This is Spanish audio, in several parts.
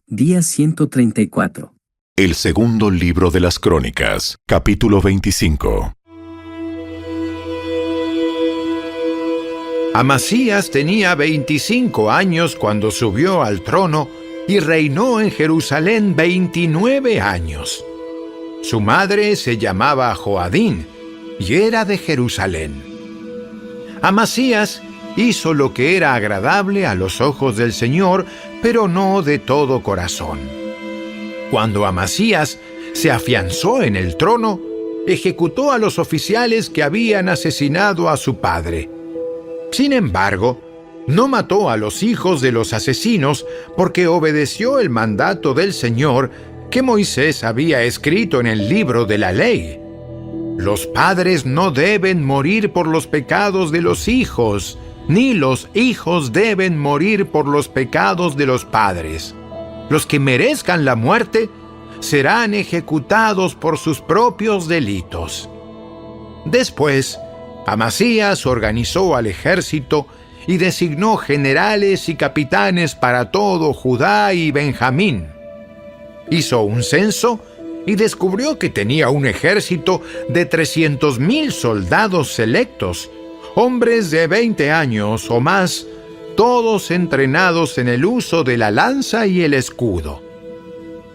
Día 134. El segundo libro de las Crónicas, capítulo 25. Amasías tenía 25 años cuando subió al trono y reinó en Jerusalén 29 años. Su madre se llamaba Joadín y era de Jerusalén. Amasías hizo lo que era agradable a los ojos del Señor, pero no de todo corazón. Cuando Amasías se afianzó en el trono, ejecutó a los oficiales que habían asesinado a su padre. Sin embargo, no mató a los hijos de los asesinos porque obedeció el mandato del Señor que Moisés había escrito en el libro de la ley. Los padres no deben morir por los pecados de los hijos, ni los hijos deben morir por los pecados de los padres. Los que merezcan la muerte serán ejecutados por sus propios delitos. Después, Amasías organizó al ejército y designó generales y capitanes para todo Judá y Benjamín. Hizo un censo y descubrió que tenía un ejército de 300,000 soldados selectos, hombres de 20 años o más, todos entrenados en el uso de la lanza y el escudo.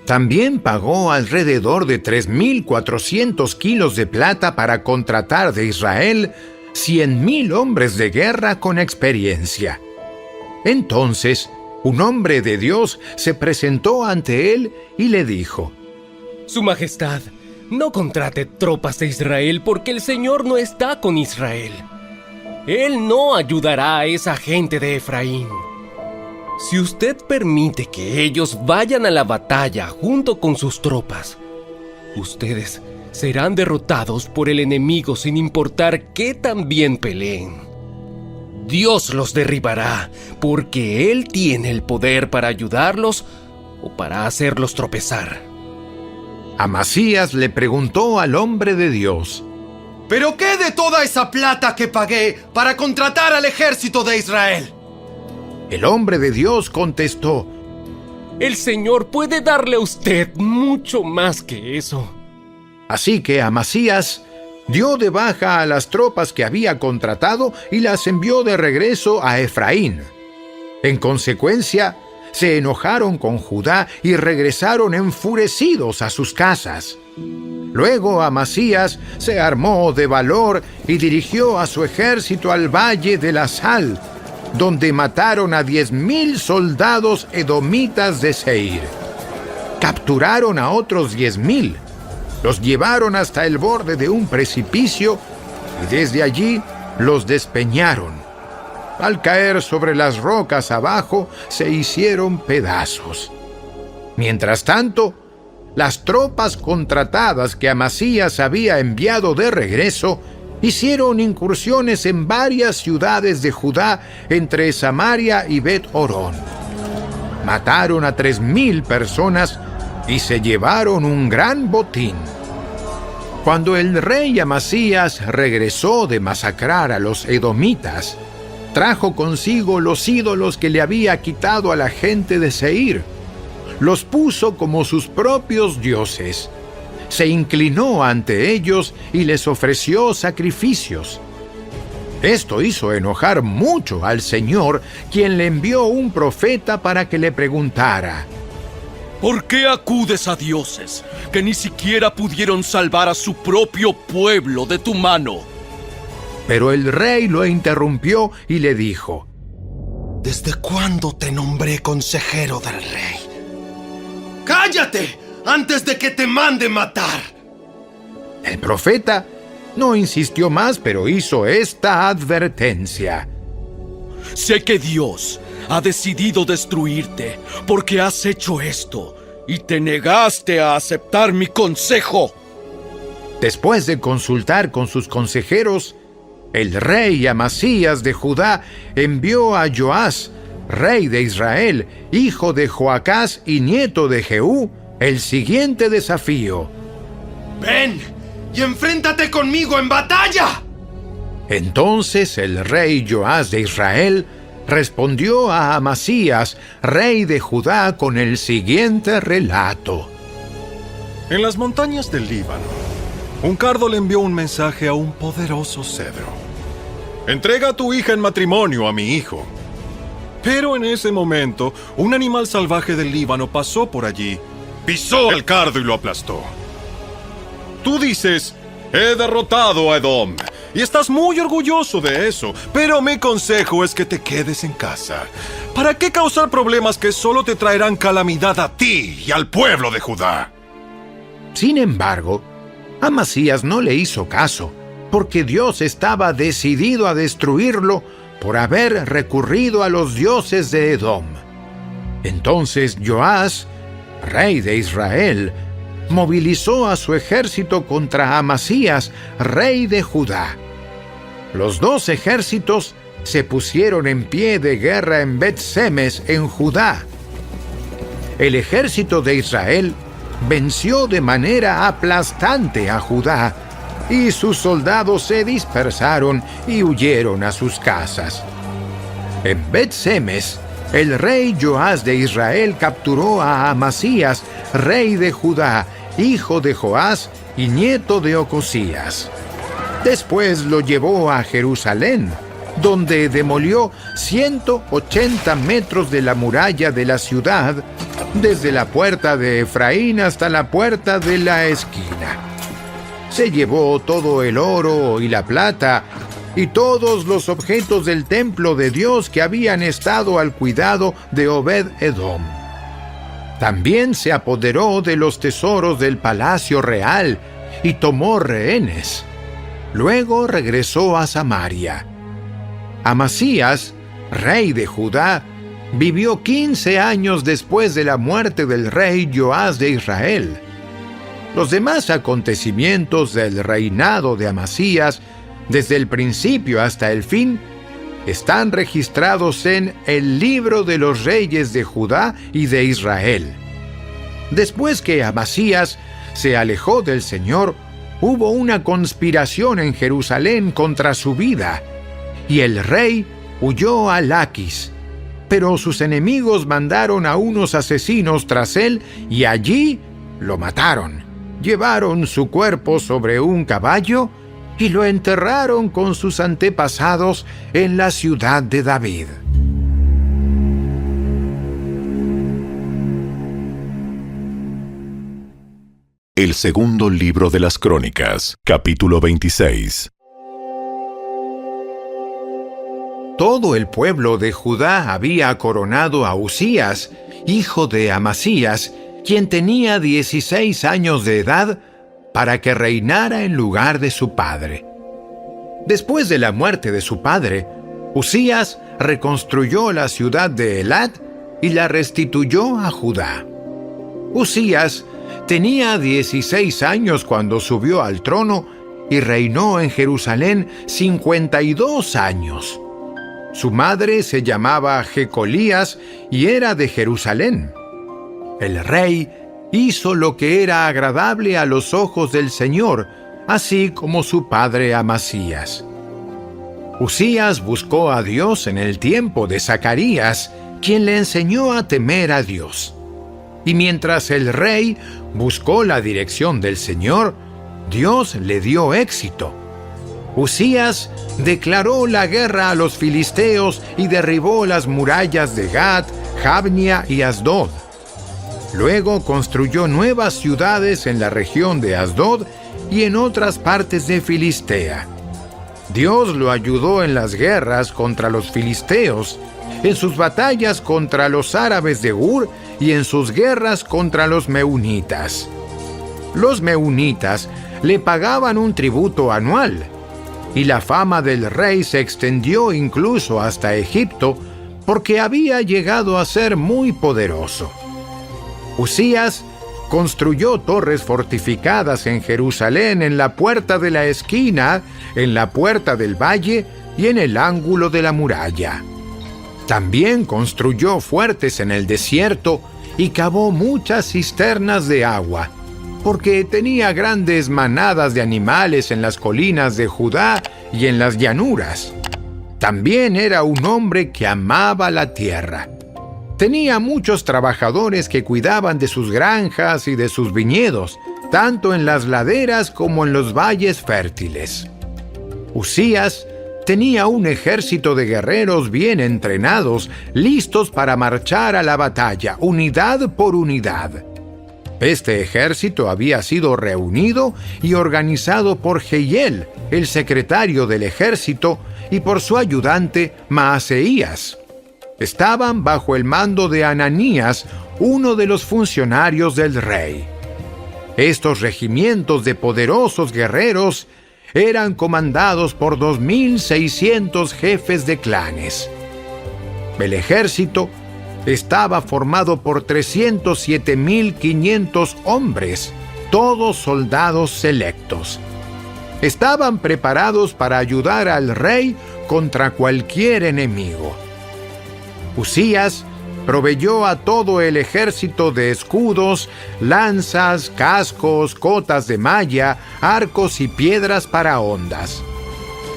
También pagó alrededor de 3,400 kilos de plata para contratar de Israel 100,000 hombres de guerra con experiencia. Entonces, un hombre de Dios se presentó ante él y le dijo: Su Majestad, no contrate tropas de Israel porque el Señor no está con Israel. Él no ayudará a esa gente de Efraín. Si usted permite que ellos vayan a la batalla junto con sus tropas, ustedes serán derrotados por el enemigo sin importar qué tan bien peleen. Dios los derribará porque Él tiene el poder para ayudarlos o para hacerlos tropezar. Amasías le preguntó al hombre de Dios: ¿Pero qué de toda esa plata que pagué para contratar al ejército de Israel? El hombre de Dios contestó: El Señor puede darle a usted mucho más que eso. Así que Amasías dio de baja a las tropas que había contratado y las envió de regreso a Efraín. En consecuencia, se enojaron con Judá y regresaron enfurecidos a sus casas. Luego Amasías se armó de valor y dirigió a su ejército al valle de la Sal, donde mataron a 10,000 soldados edomitas de Seir. Capturaron a otros 10,000, los llevaron hasta el borde de un precipicio y desde allí los despeñaron. Al caer sobre las rocas abajo, se hicieron pedazos. Mientras tanto, las tropas contratadas que Amasías había enviado de regreso hicieron incursiones en varias ciudades de Judá entre Samaria y Bet-Horón. Mataron a 3,000 personas y se llevaron un gran botín. Cuando el rey Amasías regresó de masacrar a los edomitas, trajo consigo los ídolos que le había quitado a la gente de Seir. Los puso como sus propios dioses. Se inclinó ante ellos y les ofreció sacrificios. Esto hizo enojar mucho al Señor, quien le envió un profeta para que le preguntara: ¿Por qué acudes a dioses que ni siquiera pudieron salvar a su propio pueblo de tu mano? Pero el rey lo interrumpió y le dijo: ¿Desde cuándo te nombré consejero del rey? ¡Cállate antes de que te mande matar! El profeta no insistió más, pero hizo esta advertencia: Sé que Dios ha decidido destruirte porque has hecho esto y te negaste a aceptar mi consejo. Después de consultar con sus consejeros, el rey Amasías de Judá envió a Joás, rey de Israel, hijo de Joacás y nieto de Jehú, el siguiente desafío: ¡Ven y enfréntate conmigo en batalla! Entonces el rey Joás de Israel respondió a Amasías, rey de Judá, con el siguiente relato. En las montañas del Líbano, un cardo le envió un mensaje a un poderoso cedro. «Entrega a tu hija en matrimonio a mi hijo». Pero en ese momento, un animal salvaje del Líbano pasó por allí, pisó el cardo y lo aplastó. Tú dices, he derrotado a Edom, y estás muy orgulloso de eso, pero mi consejo es que te quedes en casa. ¿Para qué causar problemas que solo te traerán calamidad a ti y al pueblo de Judá? Sin embargo, Amasías no le hizo caso, porque Dios estaba decidido a destruirlo por haber recurrido a los dioses de Edom. Entonces Joás, rey de Israel, movilizó a su ejército contra Amasías, rey de Judá. Los dos ejércitos se pusieron en pie de guerra en Bet-Semes, en Judá. El ejército de Israel venció de manera aplastante a Judá, y sus soldados se dispersaron y huyeron a sus casas. En Bet-Semes, el rey Joás de Israel capturó a Amasías, rey de Judá, hijo de Joás y nieto de Ocosías. Después lo llevó a Jerusalén, donde demolió 180 metros de la muralla de la ciudad, desde la puerta de Efraín hasta la puerta de la esquina. Se llevó todo el oro y la plata y todos los objetos del templo de Dios que habían estado al cuidado de Obed-Edom. También se apoderó de los tesoros del palacio real y tomó rehenes. Luego regresó a Samaria. Amasías, rey de Judá, vivió 15 años después de la muerte del rey Joás de Israel. Los demás acontecimientos del reinado de Amasías, desde el principio hasta el fin, están registrados en el libro de los reyes de Judá y de Israel. Después que Amasías se alejó del Señor, hubo una conspiración en Jerusalén contra su vida, y el rey huyó a Laquis. Pero sus enemigos mandaron a unos asesinos tras él y allí lo mataron. Llevaron su cuerpo sobre un caballo y lo enterraron con sus antepasados en la ciudad de David. El segundo libro de las Crónicas, capítulo 26. Todo el pueblo de Judá había coronado a Usías, hijo de Amasías, quien tenía 16 años de edad, para que reinara en lugar de su padre. Después de la muerte de su padre, Usías reconstruyó la ciudad de Elat y la restituyó a Judá. Usías tenía 16 años cuando subió al trono y reinó en Jerusalén 52 años. Su madre se llamaba Jecolías y era de Jerusalén. El rey hizo lo que era agradable a los ojos del Señor, así como su padre Amasías. Usías buscó a Dios en el tiempo de Zacarías, quien le enseñó a temer a Dios. Y mientras el rey buscó la dirección del Señor, Dios le dio éxito. Usías declaró la guerra a los filisteos y derribó las murallas de Gat, Jabnia y Asdod. Luego construyó nuevas ciudades en la región de Asdod y en otras partes de Filistea. Dios lo ayudó en las guerras contra los filisteos, en sus batallas contra los árabes de Ur y en sus guerras contra los meunitas. Los meunitas le pagaban un tributo anual, y la fama del rey se extendió incluso hasta Egipto, porque había llegado a ser muy poderoso. Usías construyó torres fortificadas en Jerusalén, en la puerta de la esquina, en la puerta del valle y en el ángulo de la muralla. También construyó fuertes en el desierto y cavó muchas cisternas de agua, porque tenía grandes manadas de animales en las colinas de Judá y en las llanuras. También era un hombre que amaba la tierra. Tenía muchos trabajadores que cuidaban de sus granjas y de sus viñedos, tanto en las laderas como en los valles fértiles. Uzías tenía un ejército de guerreros bien entrenados, listos para marchar a la batalla, unidad por unidad. Este ejército había sido reunido y organizado por Jehiel, el secretario del ejército, y por su ayudante Maaseías. Estaban bajo el mando de Ananías, uno de los funcionarios del rey. Estos regimientos de poderosos guerreros eran comandados por 2.600 jefes de clanes. El ejército estaba formado por 307.500 hombres, todos soldados selectos. Estaban preparados para ayudar al rey contra cualquier enemigo. Uzías proveyó a todo el ejército de escudos, lanzas, cascos, cotas de malla, arcos y piedras para hondas.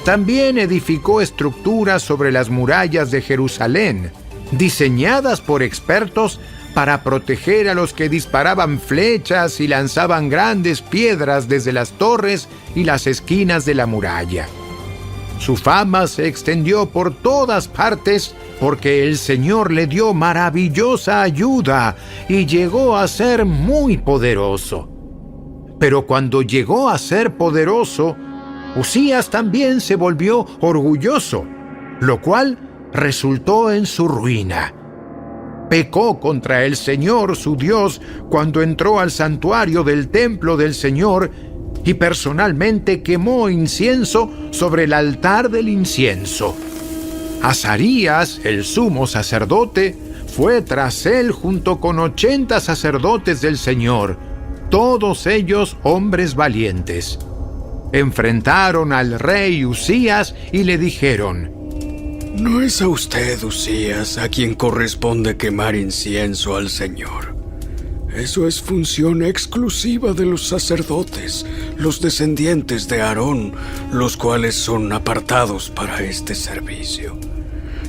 También edificó estructuras sobre las murallas de Jerusalén, diseñadas por expertos para proteger a los que disparaban flechas y lanzaban grandes piedras desde las torres y las esquinas de la muralla. Su fama se extendió por todas partes porque el Señor le dio maravillosa ayuda y llegó a ser muy poderoso. Pero cuando llegó a ser poderoso, Uzías también se volvió orgulloso, lo cual resultó en su ruina. Pecó contra el Señor su Dios cuando entró al santuario del templo del Señor y personalmente quemó incienso sobre el altar del incienso. Azarías, el sumo sacerdote, fue tras él junto con 80 sacerdotes del Señor, todos ellos hombres valientes. Enfrentaron al rey Uzías y le dijeron: ¿No es a usted, Uzías, a quien corresponde quemar incienso al Señor? Eso es función exclusiva de los sacerdotes, los descendientes de Aarón, los cuales son apartados para este servicio.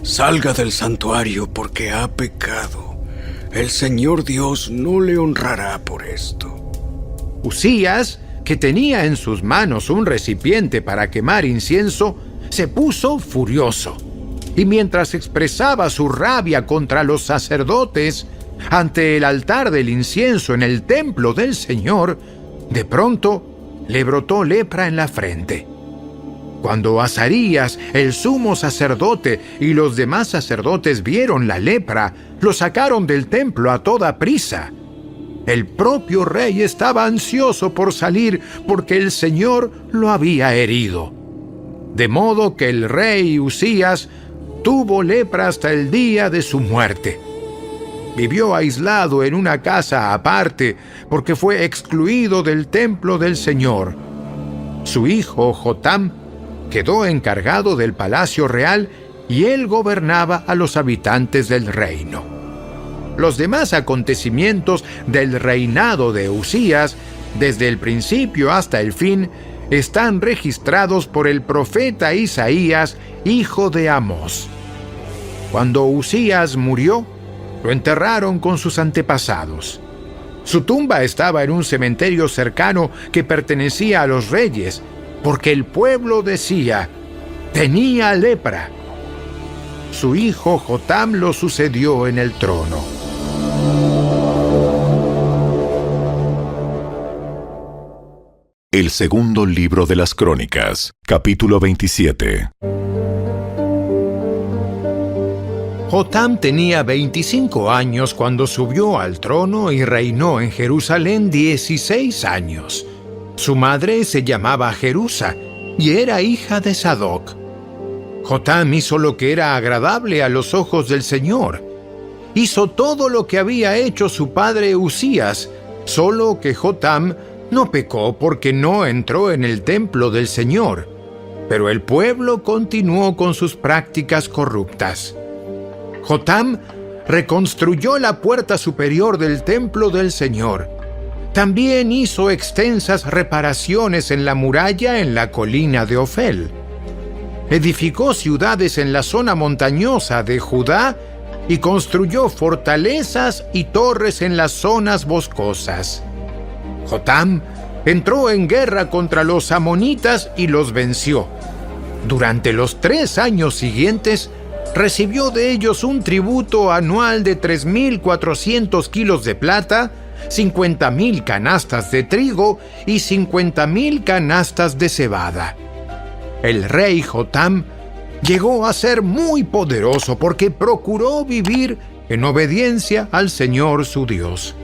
Salga del santuario porque ha pecado. El Señor Dios no le honrará por esto. Uzías, que tenía en sus manos un recipiente para quemar incienso, se puso furioso. Y mientras expresaba su rabia contra los sacerdotes ante el altar del incienso en el templo del Señor, de pronto le brotó lepra en la frente. Cuando Azarías, el sumo sacerdote, y los demás sacerdotes vieron la lepra, lo sacaron del templo a toda prisa. El propio rey estaba ansioso por salir porque el Señor lo había herido. De modo que el rey Uzías tuvo lepra hasta el día de su muerte. Vivió aislado en una casa aparte porque fue excluido del templo del Señor. Su hijo Jotam quedó encargado del palacio real y él gobernaba a los habitantes del reino. Los demás acontecimientos del reinado de Uzías, desde el principio hasta el fin, están registrados por el profeta Isaías, hijo de Amós. Cuando Uzías murió, lo enterraron con sus antepasados. Su tumba estaba en un cementerio cercano que pertenecía a los reyes, porque el pueblo decía: tenía lepra. Su hijo Jotam lo sucedió en el trono. El segundo libro de las Crónicas, capítulo 27. Jotam tenía 25 años cuando subió al trono y reinó en Jerusalén 16 años. Su madre se llamaba Jerusa y era hija de Sadoc. Jotam hizo lo que era agradable a los ojos del Señor. Hizo todo lo que había hecho su padre Uzías, solo que Jotam no pecó porque no entró en el templo del Señor. Pero el pueblo continuó con sus prácticas corruptas. Jotam reconstruyó la puerta superior del templo del Señor. También hizo extensas reparaciones en la muralla en la colina de Ofel. edificó ciudades en la zona montañosa de Judá y construyó fortalezas y torres en las zonas boscosas. Jotam entró en guerra contra los amonitas y los venció. Durante los 3 años siguientes, recibió de ellos un tributo anual de 3.400 kilos de plata, 50.000 canastas de trigo y 50.000 canastas de cebada. El rey Jotam llegó a ser muy poderoso porque procuró vivir en obediencia al Señor su Dios.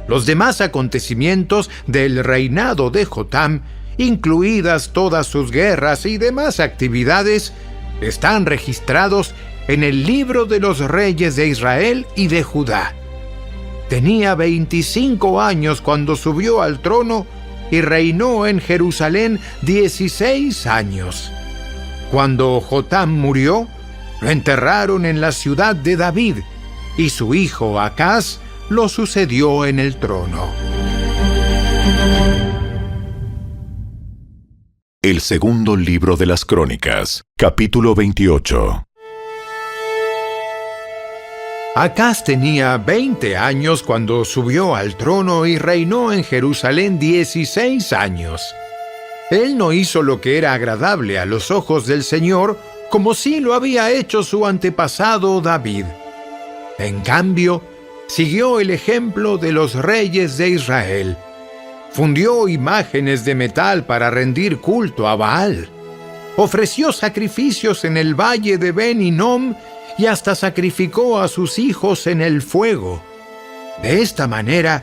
Los demás acontecimientos del reinado de Jotam, incluidas todas sus guerras y demás actividades, están registrados en el libro de los reyes de Israel y de Judá. Tenía 25 años cuando subió al trono y reinó en Jerusalén 16 años. Cuando Jotam murió, lo enterraron en la ciudad de David, y su hijo Acaz lo sucedió en el trono. El segundo libro de las Crónicas, capítulo 28. Acaz tenía 20 años cuando subió al trono y reinó en Jerusalén 16 años. Él no hizo lo que era agradable a los ojos del Señor, como sí lo había hecho su antepasado David. En cambio, siguió el ejemplo de los reyes de Israel. Fundió imágenes de metal para rendir culto a Baal. Ofreció sacrificios en el valle de Ben Hinnom y hasta sacrificó a sus hijos en el fuego. De esta manera,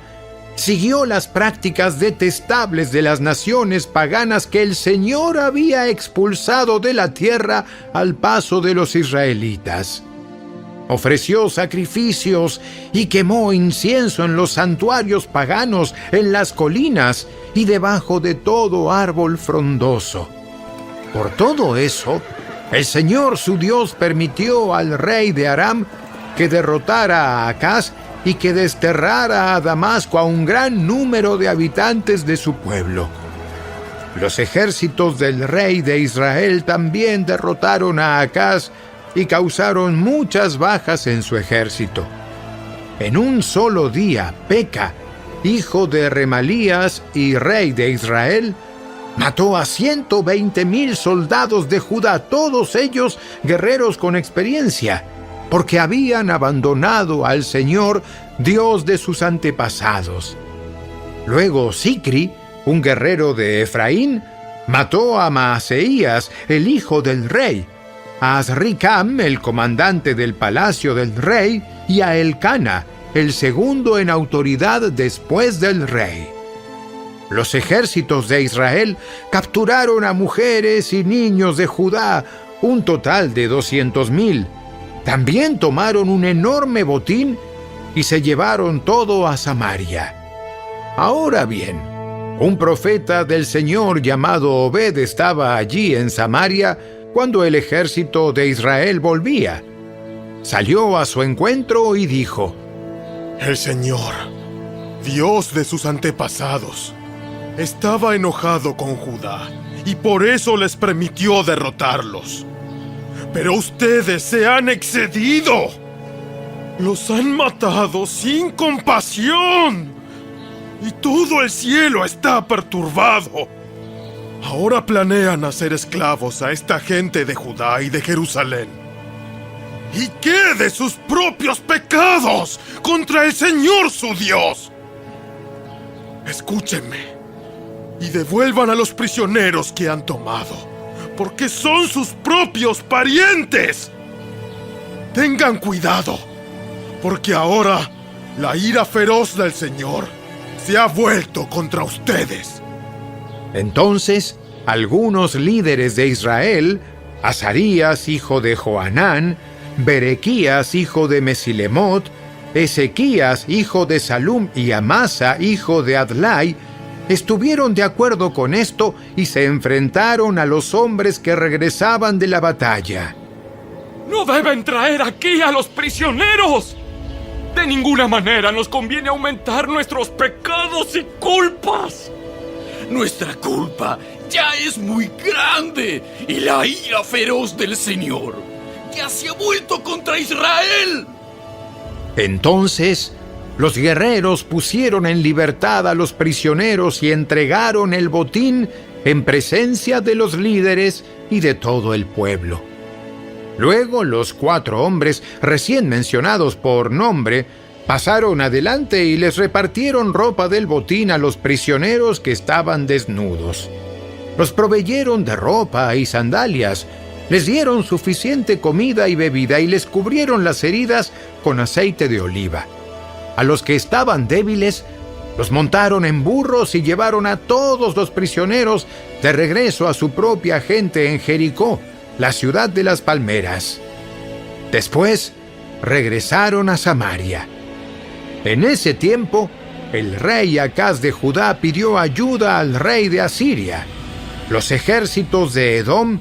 siguió las prácticas detestables de las naciones paganas que el Señor había expulsado de la tierra al paso de los israelitas. Ofreció sacrificios y quemó incienso en los santuarios paganos, en las colinas y debajo de todo árbol frondoso. Por todo eso, el Señor su Dios permitió al rey de Aram que derrotara a Acaz y que desterrara a Damasco a un gran número de habitantes de su pueblo. Los ejércitos del rey de Israel también derrotaron a Acaz y causaron muchas bajas en su ejército. En un solo día, Peca, hijo de Remalías y rey de Israel, mató a 120,000 soldados de Judá, todos ellos guerreros con experiencia, porque habían abandonado al Señor, Dios de sus antepasados. Luego Sicri, un guerrero de Efraín, mató a Maaseías, el hijo del rey, a Azricam, el comandante del palacio del rey, y a Elcana, el segundo en autoridad después del rey. Los ejércitos de Israel capturaron a mujeres y niños de Judá, un total de 200,000. También tomaron un enorme botín y se llevaron todo a Samaria. Ahora bien, un profeta del Señor llamado Obed estaba allí en Samaria cuando el ejército de Israel volvía. Salió a su encuentro y dijo: El Señor, Dios de sus antepasados, estaba enojado con Judá y por eso les permitió derrotarlos. Pero ustedes se han excedido. Los han matado sin compasión. Y todo el cielo está perturbado. Ahora planean hacer esclavos a esta gente de Judá y de Jerusalén. ¿Y qué de sus propios pecados contra el Señor su Dios? Escúchenme y devuelvan a los prisioneros que han tomado, porque son sus propios parientes. Tengan cuidado, porque ahora la ira feroz del Señor se ha vuelto contra ustedes. Entonces, algunos líderes de Israel, Azarías, hijo de Johanán, Berequías, hijo de Mesilemot, Ezequías, hijo de Salum, y Amasa, hijo de Adlai, estuvieron de acuerdo con esto y se enfrentaron a los hombres que regresaban de la batalla. ¡No deben traer aquí a los prisioneros! De ninguna manera nos conviene aumentar nuestros pecados y culpas. Nuestra culpa ya es muy grande y la ira feroz del Señor ya se ha vuelto contra Israel. Entonces, los guerreros pusieron en libertad a los prisioneros y entregaron el botín en presencia de los líderes y de todo el pueblo. Luego los 4 hombres recién mencionados por nombre pasaron adelante y les repartieron ropa del botín a los prisioneros que estaban desnudos. Los proveyeron de ropa y sandalias, les dieron suficiente comida y bebida y les cubrieron las heridas con aceite de oliva. A los que estaban débiles, los montaron en burros y llevaron a todos los prisioneros de regreso a su propia gente en Jericó, la ciudad de las palmeras. Después, regresaron a Samaria. En ese tiempo, el rey Acaz de Judá pidió ayuda al rey de Asiria. Los ejércitos de Edom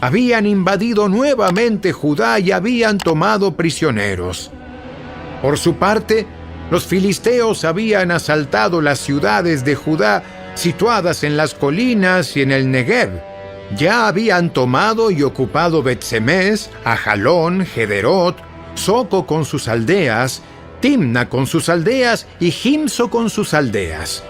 habían invadido nuevamente Judá y habían tomado prisioneros. Por su parte, los filisteos habían asaltado las ciudades de Judá situadas en las colinas y en el Negev. Ya habían tomado y ocupado Bet-Semes, Ajalón, Gederot, Soco con sus aldeas, Timna con sus aldeas y Gimso con sus aldeas.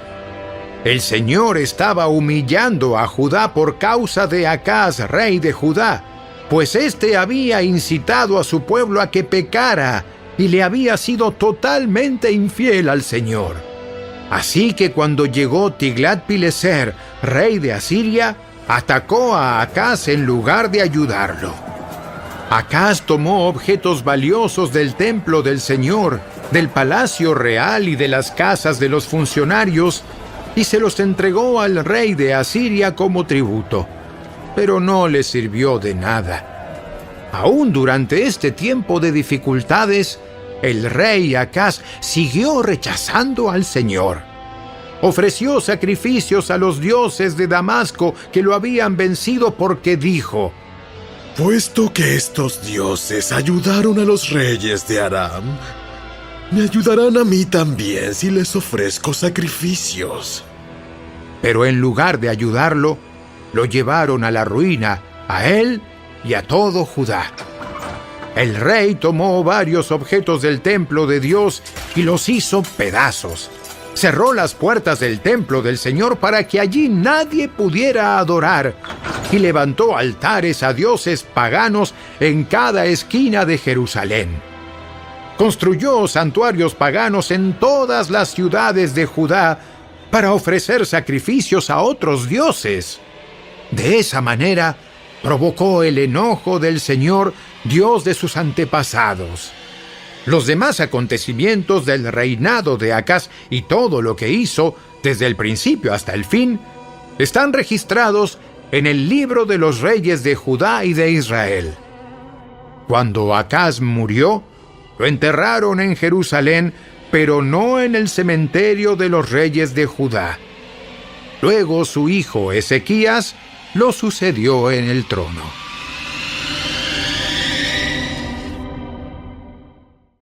El Señor estaba humillando a Judá por causa de Acaz, rey de Judá, pues éste había incitado a su pueblo a que pecara y le había sido totalmente infiel al Señor. Así que cuando llegó Tiglat-Pileser, rey de Asiria, atacó a Acaz en lugar de ayudarlo. Acaz tomó objetos valiosos del templo del Señor, del palacio real y de las casas de los funcionarios, y se los entregó al rey de Asiria como tributo, pero no le sirvió de nada. Aún durante este tiempo de dificultades, el rey Acaz siguió rechazando al Señor. Ofreció sacrificios a los dioses de Damasco que lo habían vencido porque dijo: puesto que estos dioses ayudaron a los reyes de Aram, me ayudarán a mí también si les ofrezco sacrificios. Pero en lugar de ayudarlo, lo llevaron a la ruina, a él y a todo Judá. El rey tomó varios objetos del templo de Dios y los hizo pedazos. Cerró las puertas del templo del Señor para que allí nadie pudiera adorar, y levantó altares a dioses paganos en cada esquina de Jerusalén. Construyó santuarios paganos en todas las ciudades de Judá para ofrecer sacrificios a otros dioses. De esa manera, provocó el enojo del Señor, Dios de sus antepasados. Los demás acontecimientos del reinado de Acaz y todo lo que hizo, desde el principio hasta el fin, están registrados en el libro de los reyes de Judá y de Israel. Cuando Acaz murió, lo enterraron en Jerusalén, pero no en el cementerio de los reyes de Judá. Luego su hijo Ezequías lo sucedió en el trono.